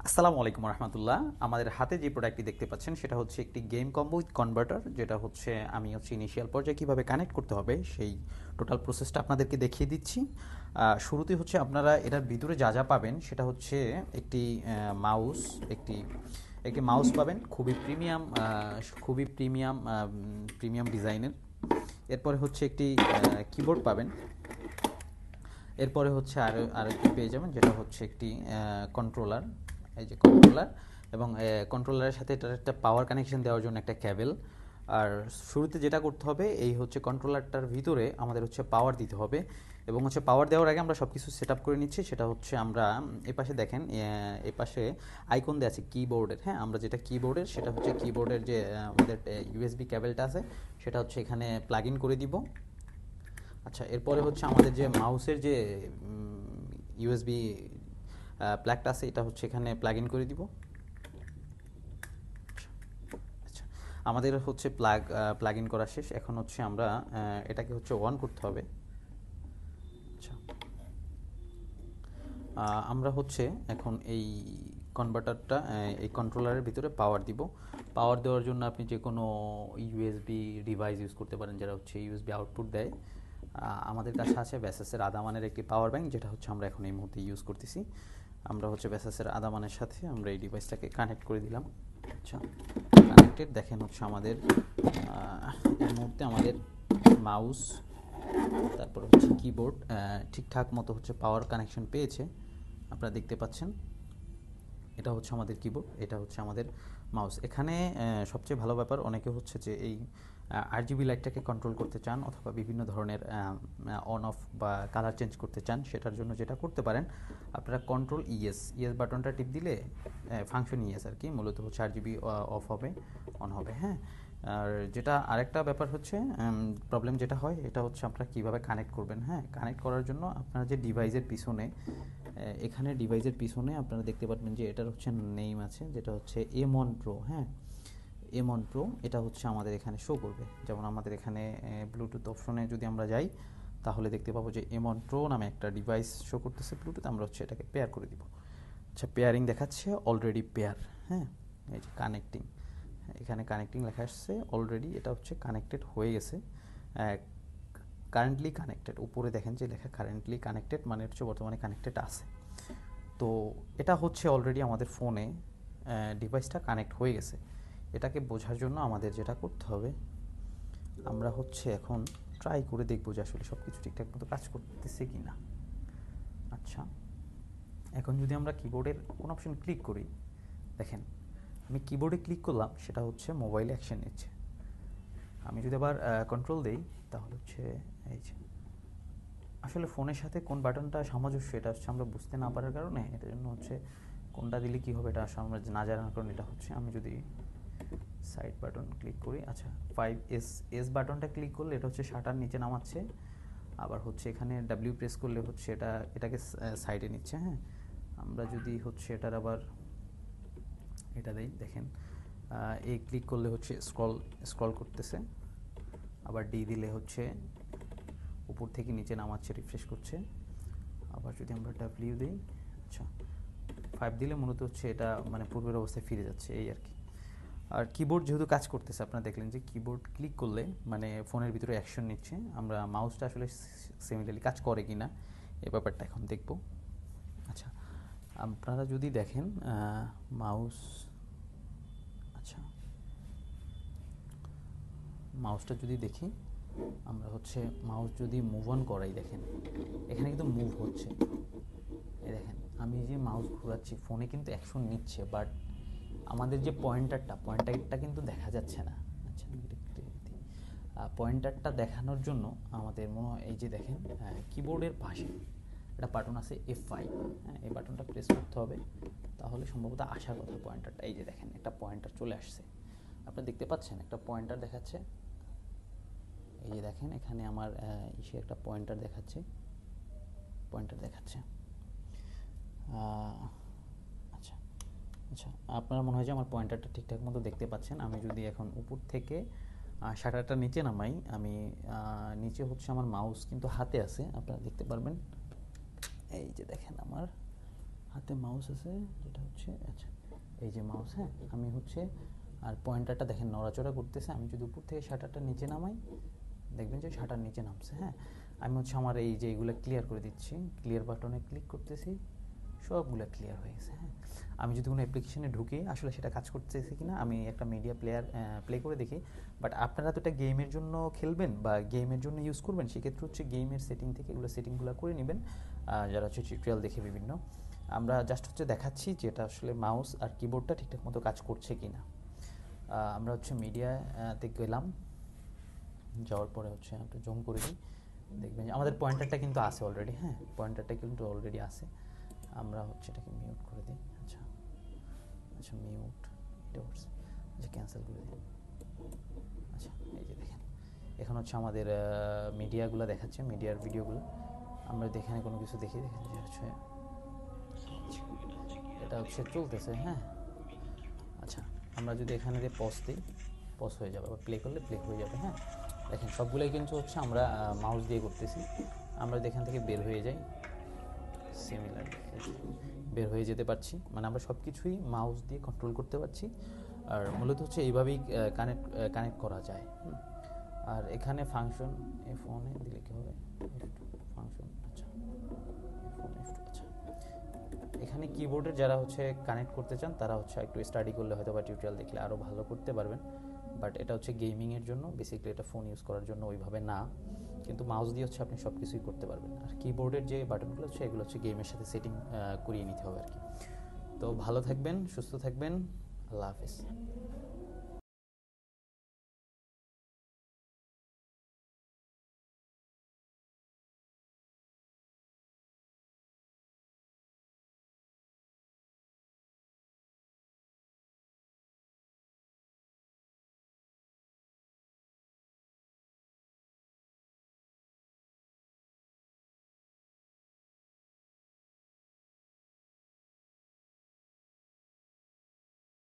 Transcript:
আসসালামু আলাইকুম রহমতুল্লাহ। আমাদের হাতে যে প্রোডাক্টটি দেখতে পাচ্ছেন সেটা হচ্ছে একটি গেম কম্বো উইথ কনভার্টার, যেটা হচ্ছে আমি ইনিশিয়াল পর্যায়ে কীভাবে কানেক্ট করতে হবে সেই টোটাল প্রসেসটা আপনাদেরকে দেখিয়ে দিচ্ছি। শুরুতেই হচ্ছে আপনারা এটার ভিতরে যা যা পাবেন সেটা হচ্ছে একটি মাউস, একটি একটি মাউস পাবেন, খুবই প্রিমিয়াম ডিজাইনের। এরপরে হচ্ছে একটি কিবোর্ড পাবেন। এরপরে হচ্ছে আরেকটি পেয়ে যাবেন, যেটা হচ্ছে একটি কন্ট্রোলার, এই যে কন্ট্রোলার, এবং কন্ট্রোলারের সাথে এটার একটা পাওয়ার কানেকশন দেওয়ার জন্য একটা কেবল। আর শুরুতে যেটা করতে হবে, এই হচ্ছে কন্ট্রোলারটার ভিতরে আমাদের হচ্ছে পাওয়ার দিতে হবে, এবং হচ্ছে পাওয়ার দেওয়ার আগে আমরা সব কিছু সেট আপ করে নিচ্ছি। সেটা হচ্ছে আমরা এপাশে দেখেন, এপাশে আইকন দেওয়া আছে কিবোর্ডের। হ্যাঁ, আমরা যেটা কিবোর্ডের, সেটা হচ্ছে কিবোর্ডের যে আমাদের ইউএসবি কেবলটা আছে সেটা হচ্ছে এখানে প্লাগ ইন করে দিব। আচ্ছা, এরপরে হচ্ছে আমাদের যে মাউসের যে ইউএসবি প্লাগটা আছে, এটা হচ্ছে এখানে প্লাগ ইন করে দিব। আচ্ছা, আমাদের হচ্ছে প্লাগ ইন করা শেষ। এখন হচ্ছে আমরা এটাকে হচ্ছে অন করতে হবে। আচ্ছা, আমরা হচ্ছে এখন এই কনভার্টারটা, এই কন্ট্রোলারের ভিতরে পাওয়ার দিব। পাওয়ার দেওয়ার জন্য আপনি যে কোনো ইউএসবি ডিভাইস ইউজ করতে পারেন, যারা হচ্ছে ইউএসবি আউটপুট দেয়। আমাদের কাছে আছে ভেসাসের আদামানের একটি পাওয়ার ব্যাংক, যেটা হচ্ছে আমরা এখন এই মুহূর্তে ইউজ করতেছি। আমরা হচ্ছে ভেসাসের আদামানের সাথে আমরা এই ডিভাইসটাকে কানেক্ট করে দিলাম। আচ্ছা, কানেক্টেড দেখেন হচ্ছে আমাদের এই মুহূর্তে আমাদের মাউস, তারপর হচ্ছে কিবোর্ড ঠিকঠাক মতো হচ্ছে পাওয়ার কানেকশন পেয়েছে, আপনারা দেখতে পাচ্ছেন। এটা হচ্ছে আমাদের কিবোর্ড, এটা হচ্ছে আমাদের মাউস। এখানে সবচেয়ে ভালো ব্যাপার, অনেকে হচ্ছে যে এই আরজিবি লাইটটাকে কন্ট্রোল করতে চান, অথবা বিভিন্ন ধরনের অন অফ বা কালার চেঞ্জ করতে চান। সেটার জন্য যেটা করতে পারেন, আপনারা কন্ট্রোল ইএস বাটনটা টিপ দিলে, ফাংশন ইএস আর কি, মূলত হচ্ছে আরজিবি অফ হবে, অন হবে। হ্যাঁ, আর যেটা আরেকটা ব্যাপার হচ্ছে, প্রবলেম যেটা হয় এটা হচ্ছে আপনারা কীভাবে কানেক্ট করবেন। হ্যাঁ, কানেক্ট করার জন্য আপনারা যে ডিভাইসের পিছনে, এখানে ডিভাইসের পিছনে আপনারা দেখতে পারবেন যে এটার হচ্ছে নেম আছে, যেটা হচ্ছে M1 Pro। হ্যাঁ, M1 Pro এটা হচ্ছে আমাদের এখানে শো করবে। যেমন আমাদের এখানে ব্লুটুথ অপশনে যদি আমরা যাই, তাহলে দেখতে পাবো যে M1 Pro নামে একটা ডিভাইস শো করতেছে ব্লুটুথ। আমরা হচ্ছে এটাকে পেয়ার করে দিব। আচ্ছা, পেয়ারিং দেখাচ্ছে অলরেডি পেয়ার। হ্যাঁ, এই যে কানেক্টিং, এখানে কানেক্টিং লেখা আসছে, অলরেডি এটা হচ্ছে কানেক্টেড হয়ে গেছে। কারেন্টলি কানেক্টেড, উপরে দেখেন যে লেখা কারেন্টলি কানেক্টেড, মানে হচ্ছে বর্তমানে কানেক্টেড আছে। তো এটা হচ্ছে অলরেডি আমাদের ফোনে ডিভাইসটা কানেক্ট হয়ে গেছে। এটাকে বোঝার জন্য আমাদের যেটা করতে হবে, আমরা হচ্ছে এখন ট্রাই করে দেখবো যে আসলে সব কিছু ঠিকঠাক মতো কাজ করতেছে কি না। আচ্ছা, এখন যদি আমরা কিবোর্ডের কোন অপশন ক্লিক করি, দেখেন আমি কিবোর্ডে ক্লিক করলাম, সেটা হচ্ছে মোবাইলে অ্যাকশন নিচ্ছে। আমি যদি আবার কন্ট্রোল দেই, তাহলে হচ্ছে এই যে, আসলে ফোনের সাথে কোন বাটনটা সামঞ্জস্য এটা হচ্ছে আমরা বুঝতে না পারার কারণে, এটার জন্য হচ্ছে কোনটা দিলে কী হবে এটা আসলে আমরা না জানার কারণে এটা হচ্ছে। আমি যদি সাইড বাটন ক্লিক করি, আচ্ছা 5S বাটনটা ক্লিক করলে এটা হচ্ছে শাটার নিচে নামাচ্ছে, আবার হচ্ছে এখানে ডাব্লিউ প্রেস করলে হচ্ছে এটাকে সাইডে নিচ্ছে। হ্যাঁ, আমরা যদি হচ্ছে এটার আবার এটা দেই, দেখেন এই ক্লিক করলে হচ্ছে স্ক্রল করতেছে, আবার ডি দিলে হচ্ছে উপর থেকে নিচে নামাচ্ছে, রিফ্রেশ করছে। আবার যদি আমরা ডাব্লিউ দিই, আচ্ছা 5 দিলে মূলত হচ্ছে এটা মানে পূর্বের অবস্থায় ফিরে যাচ্ছে, এই আর কি। আর কিবোর্ড যেহেতু কাজ করতেছে, আপনারা দেখলেন যে কিবোর্ড ক্লিক করলে মানে ফোনের ভিতরে অ্যাকশন নিচ্ছে। আমরা মাউসটা আসলে সিমিলারলি কাজ করে কি না এই ব্যাপারটা এখন দেখব। আচ্ছা, আপনারা যদি দেখেন মাউস, আচ্ছা মাউসটা যদি দেখি, আমরা হচ্ছে মাউস যদি মুভ অন করাই, দেখেন এখানে কিন্তু মুভ হচ্ছে। এই দেখেন আমি যে মাউস ঘোরাচ্ছি, ফোনে কিন্তু অ্যাকশন নিচ্ছে, বাট আমাদের যে পয়েন্টারটা কিন্তু দেখা যাচ্ছে না। আচ্ছা, পয়েন্টারটা দেখানোর জন্য আমাদের মনে হয় এই যে দেখেন কিবোর্ডের পাশে একটা বাটন আছে F5। হ্যাঁ, এই বাটনটা প্রেস করতে হবে, তাহলে সম্ভবত আসার কথা পয়েন্টারটা। এই যে দেখেন একটা পয়েন্টার চলে আসছে, আপনি দেখতে পাচ্ছেন একটা পয়েন্টার দেখাচ্ছে। এই যে দেখেন এখানে আমার ইসে একটা পয়েন্টার দেখাচ্ছে। আচ্ছা আচ্ছা, আপনারা মনে হয় যে আমার পয়েন্টারটা ঠিকঠাক মতো দেখতে পাচ্ছেন। আমি যদি এখন উপর থেকে শাটারটা নিচে নামাই, আমি নিচে হচ্ছে আমার মাউস কিন্তু হাতে আছে, আপনারা দেখতে পারবেন। এই যে দেখেন আমার হাতে মাউস আছে যেটা হচ্ছে, আচ্ছা এই যে মাউস, হ্যাঁ আমি হচ্ছে, আর পয়েন্টারটা দেখেন নড়াচড়া করতেছে। আমি যদি উপর থেকে শাটারটা নিচে নামাই দেখবেন যে শাটার নিচে নামছে। হ্যাঁ, আমি হচ্ছে আমার এই যে এইগুলো ক্লিয়ার করে দিচ্ছি, ক্লিয়ার বাটনে ক্লিক করতেছি, সবগুলো ক্লিয়ার হয়ে গেছে। হ্যাঁ, আমি যদি কোনো অ্যাপ্লিকেশনে ঢুকি আসলে সেটা কাজ করতেছে কিনা আমি একটা মিডিয়া প্লেয়ার প্লে করে দেখি। বাট আপনারা তো এটা গেমের জন্য খেলবেন বা গেমের জন্য ইউজ করবেন, সেক্ষেত্রে হচ্ছে গেমের সেটিং থেকে এগুলো সেটিংগুলো করে নেবেন, যারা হচ্ছে টিউটোরিয়াল দেখে বিভিন্ন। আমরা জাস্ট হচ্ছে দেখাচ্ছি যে এটা আসলে মাউস আর কিবোর্ডটা ঠিকঠাক মতো কাজ করছে কিনা। আমরা হচ্ছে মিডিয়াতে গেলাম, যাওয়ার পরে হচ্ছে একটু জুম করে দিই, দেখবেন যে আমাদের পয়েন্টারটা কিন্তু আছে অলরেডি। হ্যাঁ, পয়েন্টারটা কিন্তু অলরেডি আছে। আমরা হচ্ছে এটাকে মিউট করে দিই। আচ্ছা আচ্ছা মিউট, এটা হচ্ছে আচ্ছা ক্যান্সেল করে দিই। আচ্ছা এই যে দেখেন এখন হচ্ছে আমাদের মিডিয়াগুলো দেখাচ্ছে, মিডিয়ার ভিডিওগুলো। আমরা এখানে কোনো কিছু দেখি, দেখেন যে হচ্ছে এটা হচ্ছে চলতেছে। হ্যাঁ, আচ্ছা আমরা যদি এখানে দিয়ে পজ দিই, পজ হয়ে যাবে, বা প্লে করলে প্লে হয়ে যাবে। হ্যাঁ, দেখেন সবগুলোই কিন্তু হচ্ছে আমরা মাউস দিয়ে করতেছি। আমরা যদি এখান থেকে বের হয়ে যাই, সিমিলার বের হয়ে যেতে পারছি, মানে আমরা সব কিছুই মাউস দিয়ে কন্ট্রোল করতে পারছি। আর মূলত হচ্ছে এইভাবেই কানেক্ট করা যায়। আর এখানে ফাংশন F1 এ দিলে কী হবে, ফাংশন, আচ্ছা F1 F2, আচ্ছা এখানে কিবোর্ডের যারা হচ্ছে কানেক্ট করতে চান তারা হচ্ছে একটু স্টাডি করলে হয়তো বা টিউটোরিয়াল দেখলে আরও ভালো করতে পারবেন। বাট এটা হচ্ছে গেমিংয়ের জন্য, বেসিক্যালি এটা ফোন ইউজ করার জন্য ওইভাবে না, কিন্তু মাউস দিয়ে হচ্ছে আপনি সব কিছুই করতে পারবেন। আর কিবোর্ডের যে বাটনগুলো হচ্ছে এগুলো হচ্ছে গেমের সাথে সেটিং করিয়ে নিতে হবে আর কি। তো ভালো থাকবেন, সুস্থ থাকবেন, আল্লাহ হাফিজ।